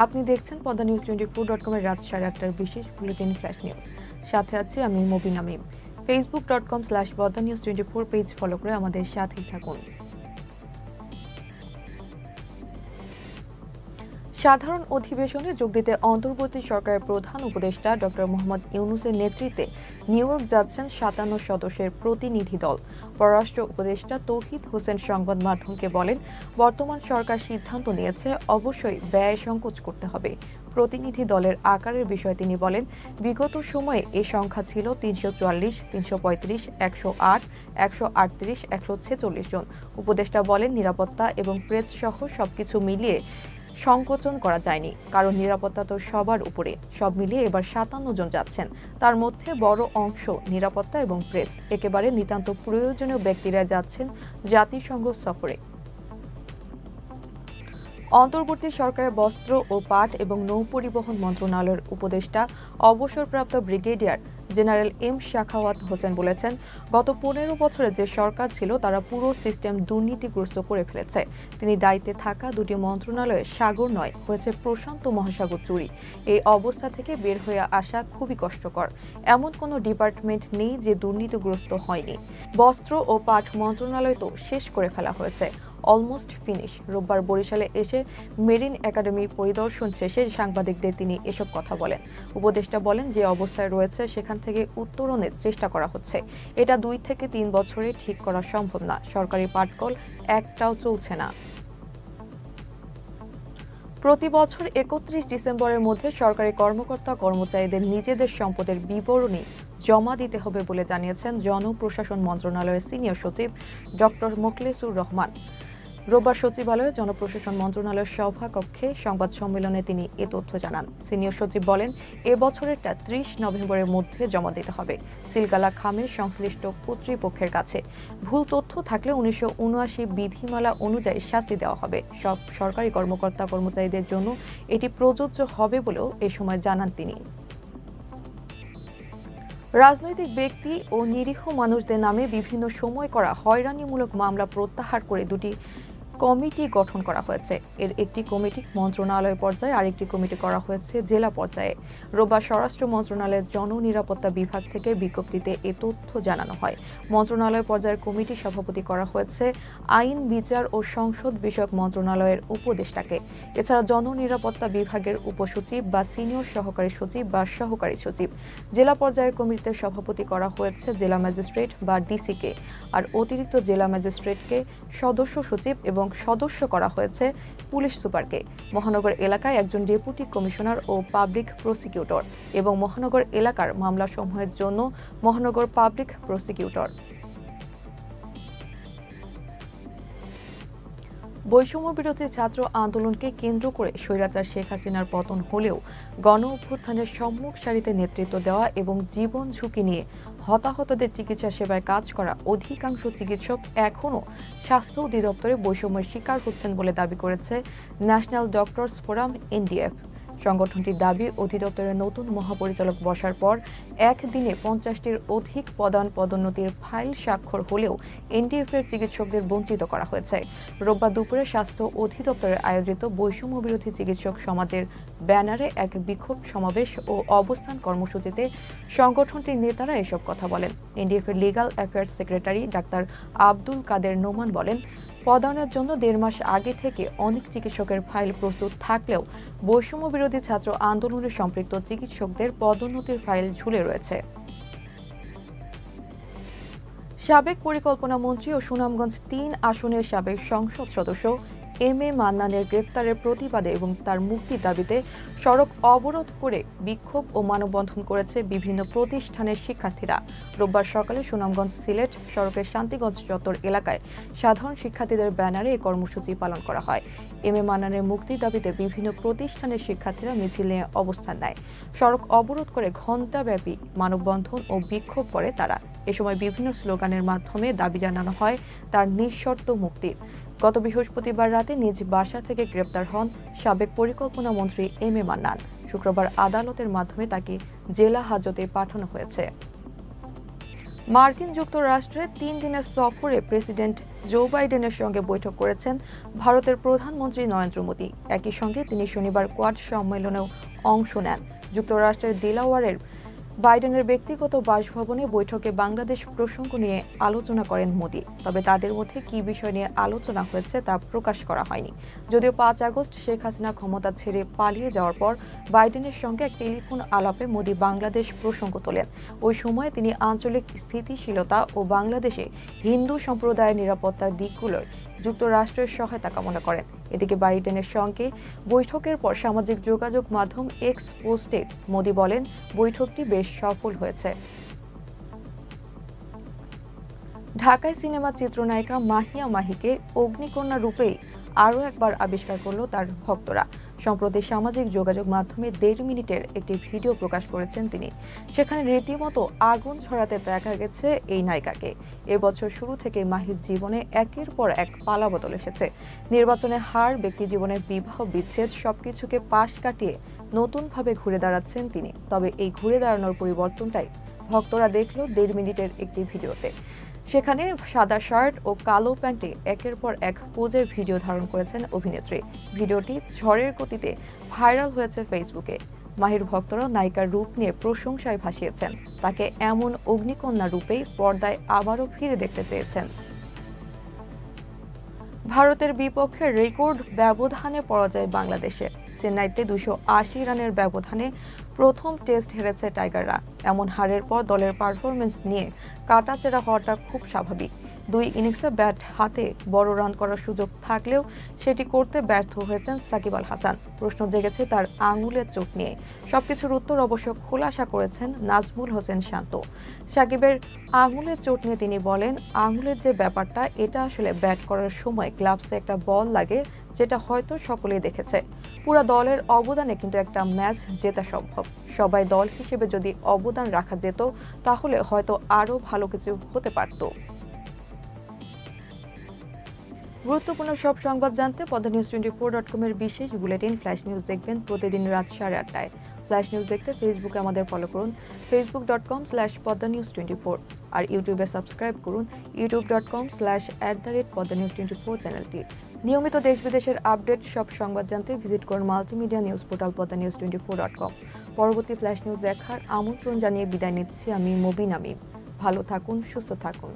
আপনি দেখছেন Padma news 24.com এর রাত 8:30টার বিশেষ বুলেটিন ফ্ল্যাশ নিউজ। সাথে আছি আমি মুবিনা মিম। facebook.com/পদ্মা-নিউজ24 পেজ ফলো করে আমাদের সাথেই থাকুন। সাধারণ অধিবেশনে যোগ দিতে অন্তর্বর্তী সরকারের প্রধান উপদেষ্টা ডক্টর মোহাম্মদ ইউনূসের নেতৃত্বে নিউ ইয়র্ক যাচ্ছেন 57 সদস্যের প্রতিনিধি দল। পররাষ্ট্র উপদেষ্টা তৌহিদ হোসেন সংবাদ মাধ্যমকে বলেন, বর্তমান সরকার সিদ্ধান্ত নিয়েছে অবশ্যই ব্যয় সংকোচ করতে হবে। প্রতিনিধি দলের আকারের বিষয়ে তিনি বলেন, বিগত সময়ে এ সংখ্যা ছিল 344, 335, 108, 138, 146 জন। উপদেষ্টা বলেন, নিরাপত্তা এবং প্রেস সহ সবকিছু মিলিয়ে সংকোচন করা যায়নি, কারণ নিরাপত্তা তো সবার উপরে। সব মিলিয়ে এবার 57 জন যাচ্ছেন, তার মধ্যে বড় অংশ নিরাপত্তা এবং প্রেস। একেবারে নিতান্ত প্রয়োজনীয় ব্যক্তিরা যাচ্ছেন জাতিসংঘ সফরে। অন্তর্বর্তী সরকারের বস্ত্র ও পাট এবং নৌপরিবহন মন্ত্রণালয়ের উপদেষ্টা অবসরপ্রাপ্ত brigadier general M Shakhawat Hossain বলেছেন, গত 15 বছরে যে সরকার ছিল তারা পুরো সিস্টেম দুর্নীতিগ্রস্ত করে ফেলেছে। তিনি দায়িত্বে থাকা দুটি মন্ত্রণালয়ে সাগর নয়, হয়েছে প্রশান্ত মহাসাগর চুরি। এই অবস্থা থেকে বের হয়ে আসা খুবই কষ্টকর। এমন কোনো ডিপার্টমেন্ট নেই যে দুর্নীতিগ্রস্ত হয়নি। বস্ত্র ও পাট মন্ত্রণালয় তো শেষ করে ফেলা হয়েছে, অলমোস্ট ফিনিশ। রোববার বরিশালে এসে মেরিন একাডেমি পরিদর্শন শেষে সাংবাদিকদের তিনি এসব কথা বলেন। উপদেষ্টা বলেন, যে অবস্থায় রয়েছে সেখান থেকে উত্তরণের চেষ্টা করা হচ্ছে। এটা 2 থেকে 3 বছরে ঠিক করা সম্ভব না। সরকারি পাটকল একটাও চলছে না। প্রতি বছর 31 ডিসেম্বরের মধ্যে সরকারি কর্মকর্তা কর্মচারীদের নিজেদের সম্পদের বিবরণী জমা দিতে হবে বলে জানিয়েছেন জনপ্রশাসন মন্ত্রণালয়ের সিনিয়র সচিব ডক্টর মোখলেসুর রহমান। রোববার সচিবালয়ে জনপ্রশাসন মন্ত্রণালয়ের সভাকক্ষে সংবাদ সম্মেলনে তিনি এ তথ্য জানান। সিনিয়র সচিব বলেন, এ বছরেরটা 30 নভেম্বরের মধ্যে জমা দিতে হবে সিলগালা খামের সংশ্লিষ্ট কর্তৃপক্ষের কাছে। ভুল তথ্য থাকলে 1979 বিধিমালা অনুযায়ী শাস্তি দেওয়া হবে। সব সরকারি কর্মকর্তা কর্মচারীদের জন্য এটি প্রযোজ্য হবে বলেও এ সময় জানান তিনি। রাজনৈতিক ব্যক্তি ও নিরীহ মানুষদের নামে বিভিন্ন সময় করা হয়রানিমূলক মামলা প্রত্যাহার করে দুটি কমিটি গঠন করা হয়েছে। এর একটি কমিটি মন্ত্রণালয় পর্যায়ে, আরেকটি কমিটি করা হয়েছে জেলা পর্যায়ে। রোববার স্বরাষ্ট্র মন্ত্রণালয়ের জননিরাপত্তা বিভাগ থেকে বিজ্ঞপ্তিতে এ তথ্য জানানো হয়। মন্ত্রণালয় পর্যায়ের কমিটি সভাপতি করা হয়েছে আইন, বিচার ও সংসদ বিষয়ক মন্ত্রণালয়ের উপদেষ্টাকে। এছাড়া জননিরাপত্তা বিভাগের উপসচিব বা সিনিয়র সহকারী সচিব বা সহকারী সচিব। জেলা পর্যায়ের কমিটিতে সভাপতি করা হয়েছে জেলা ম্যাজিস্ট্রেট বা ডিসিকে, আর অতিরিক্ত জেলা ম্যাজিস্ট্রেটকে সদস্য সচিব এবং সদস্য করা হয়েছে পুলিশ সুপারকে। মহানগর এলাকায় একজন ডেপুটি কমিশনার ও পাবলিক প্রসিকিউটর এবং মহানগর এলাকার মামলাসমূহের জন্য মহানগর পাবলিক প্রসিকিউটর। বৈষম্য বিরোধী ছাত্র আন্দোলনকে কেন্দ্র করে স্বৈরাচার শেখ হাসিনার পতন হলেও গণ অভ্যুত্থানের সম্মুখ সারিতে নেতৃত্ব দেওয়া এবং জীবন ঝুঁকি নিয়ে হতাহতদের চিকিৎসা সেবায় কাজ করা অধিকাংশ চিকিৎসক এখনও স্বাস্থ্য অধিদপ্তরে বৈষম্যের শিকার হচ্ছেন বলে দাবি করেছে ন্যাশনাল ডক্টরস ফোরাম এনডিএফ। সংগঠনটির দাবি, অধিদপ্তরের নতুন মহাপরিচালক বসার পর একদিনে 50টির অধিক পদোন্নতির ফাইল স্বাক্ষর হলেও এনডিএফের চিকিৎসকদের বঞ্চিত করা হয়েছে। রোববার দুপুরে স্বাস্থ্য অধিদপ্তরের আয়োজিত বৈষম্য বিরোধী চিকিৎসক সমাজের ব্যানারে এক বিক্ষোভ সমাবেশ ও অবস্থান কর্মসূচিতে সংগঠনটির নেতারা এসব কথা বলেন। এনডিএফের legal affairs secretary doctor Abdul Kader Noman বলেন, পদায়নের জন্য 1.5 মাস আগে থেকে অনেক চিকিৎসকের ফাইল প্রস্তুত থাকলেও বৈষম্য বিরোধী ছাত্র আন্দোলনে সম্পৃক্ত চিকিৎসকদের পদোন্নতির ফাইল ঝুলে রয়েছে। সাবেক পরিকল্পনা মন্ত্রী ও সুনামগঞ্জ 3 আসনের সাবেক সংসদ সদস্য এম এ মান্নানের গ্রেপ্তারের প্রতিবাদে এবং তার মুক্তির দাবিতে সড়ক অবরোধ করে বিক্ষোভ ও মানববন্ধন করেছে বিভিন্ন প্রতিষ্ঠানের শিক্ষার্থীরা। রোববার সকালে সুনামগঞ্জ সিলেট সড়কের শান্তিগঞ্জ চত্বর এলাকায় সাধারণ শিক্ষার্থীদের ব্যানারে এই কর্মসূচি পালন করা হয়। এম এ মান্নানের মুক্তির দাবিতে বিভিন্ন প্রতিষ্ঠানের শিক্ষার্থীরা মিছিল নিয়ে অবস্থান নেয়। সড়ক অবরোধ করে ঘণ্টাব্যাপী মানববন্ধন ও বিক্ষোভ করে তারা। এ সময় বিভিন্ন স্লোগানের মাধ্যমে দাবি জানানো হয় তার নিঃশর্ত মুক্তির। গত বৃহস্পতিবার রাতে নিজ বাসা থেকে গ্রেপ্তার হন সাবেক পরিকল্পনা মন্ত্রী এম এ মান্নান। শুক্রবার আদালতের মাধ্যমে তাকে জেলা হাজতে পাঠানো হয়েছে। মার্কিন যুক্তরাষ্ট্রে 3 দিনের সফরে প্রেসিডেন্ট জো বাইডেনের সঙ্গে বৈঠক করেছেন ভারতের প্রধানমন্ত্রী নরেন্দ্র মোদী। একই সঙ্গে তিনি শনিবার কোয়াড সম্মেলনেও অংশ নেন। যুক্তরাষ্ট্রের দিলাওয়ারের বাইডেনের ব্যক্তিগত বাসভবনে বৈঠকে বাংলাদেশ প্রসঙ্গ নিয়ে আলোচনা করেন মোদী। তবে তাদের মধ্যে কী বিষয় নিয়ে আলোচনা হয়েছে তা প্রকাশ করা হয়নি। যদিও 5 আগস্ট শেখ হাসিনা ক্ষমতা ছেড়ে পালিয়ে যাওয়ার পর বাইডেনের সঙ্গে এক টেলিফোন আলাপে মোদী বাংলাদেশ প্রসঙ্গ তোলেন। ওই সময় তিনি আঞ্চলিক স্থিতিশীলতা ও বাংলাদেশে হিন্দু সম্প্রদায়ের নিরাপত্তার দিকগুলোয় যুক্তরাষ্ট্রের সহায়তা কামনা করেন। এদিকে বাইডেনের সঙ্গে বৈঠকের পর সামাজিক যোগাযোগ মাধ্যম এক্স পোস্টে মোদী বলেন, বৈঠকটি বেশ সফল হয়েছে। ঢাকায় সিনেমা চিত্রনায়িকা মাহিয়া মাহিকে অগ্নিকন্যা রূপেই আরও একবার আবিষ্কার করল তার ভক্তরা। সম্প্রতি সামাজিক যোগাযোগ মাধ্যমে 1.5 মিনিটের একটি ভিডিও প্রকাশ করেছেন তিনি। সেখানে রীতিমতো আগুন ছড়াতে দেখা গেছে এই নায়িকাকে। এবছর শুরু থেকে মাহির জীবনে একের পর এক পালাবদল এসেছে। নির্বাচনে হার, ব্যক্তি জীবনে বিবাহ বিচ্ছেদ সবকিছুকে পাশ কাটিয়ে নতুনভাবে ঘুরে দাঁড়াচ্ছেন তিনি। তবে এই ঘুরে দাঁড়ানোর পরিবর্তনটাই ভক্তরা দেখল 1.5 মিনিটের একটি ভিডিওতে। সেখানে সাদা শার্ট ও কালো প্যান্টে একের পর এক পোজের ভিডিও ধারণ করেছেন অভিনেত্রী। ভিডিওটি ঝড়ের গতিতে ভাইরাল হয়েছে ফেসবুকে। মাহির ভক্তরা নায়িকার রূপ নিয়ে প্রশংসায় ভাসিয়েছেন। তাকে এমন অগ্নিকন্যা রূপেই পর্দায় আবারও ফিরে দেখতে চেয়েছেন। ভারতের বিপক্ষে রেকর্ড ব্যবধানে পরাজয় বাংলাদেশের। চেন্নাইতে 280 রানের ব্যবধানে প্রথম টেস্ট হেরেছে টাইগাররা। এমন হারের পর দলের পারফরমেন্স নিয়ে কাটাচেরা হওয়াটা খুব স্বাভাবিক। 2 ইনিংসে ব্যাট হাতে বড় রান করার সুযোগ থাকলেও সেটি করতে ব্যর্থ হয়েছেন সাকিব আল হাসান। প্রশ্ন জেগেছে তার আঙুলের চোট নিয়ে। সবকিছুর উত্তর অবশ্য খোলাসা করেছেন নাজমুল হোসেন শান্ত। সাকিবের আঙুলের চোট নিয়ে তিনি বলেন, আঙুলের যে ব্যাপারটা, এটা আসলে ব্যাট করার সময় গ্লাভসে একটা বল লাগে, যেটা হয়তো সকলেই দেখেছে। পুরো দলের অবদানে কিন্তু একটা ম্যাচ জেতা সম্ভব। সবাই দল হিসেবে যদি অবদান রাখা যেত তাহলে হয়তো আরও ভালো কিছু হতে পারত। গুরুত্বপূর্ণ সব সংবাদ জানতে poddanews24.com এর বিশেষ বুলেটিন ফ্ল্যাশ নিউজ দেখবেন প্রতিদিন রাত 8:30টায়। ফ্ল্যাশ নিউজ দেখতে ফেসবুকে আমাদের ফলো করুন facebook.com/poddanews24 আর ইউটিউবে সাবস্ক্রাইব করুন youtube.com/poddanews24 চ্যানেলটি। নিয়মিত দেশ বিদেশের আপডেট সব সংবাদ জানতে ভিজিট করুন মাল্টিমিডিয়া নিউজ পোর্টাল poddanews24.com। পরবর্তী ফ্ল্যাশ নিউজ দেখার আমন্ত্রণ জানিয়ে বিদায় নিচ্ছি আমি মবিন আমিম। ভালো থাকুন, সুস্থ থাকুন।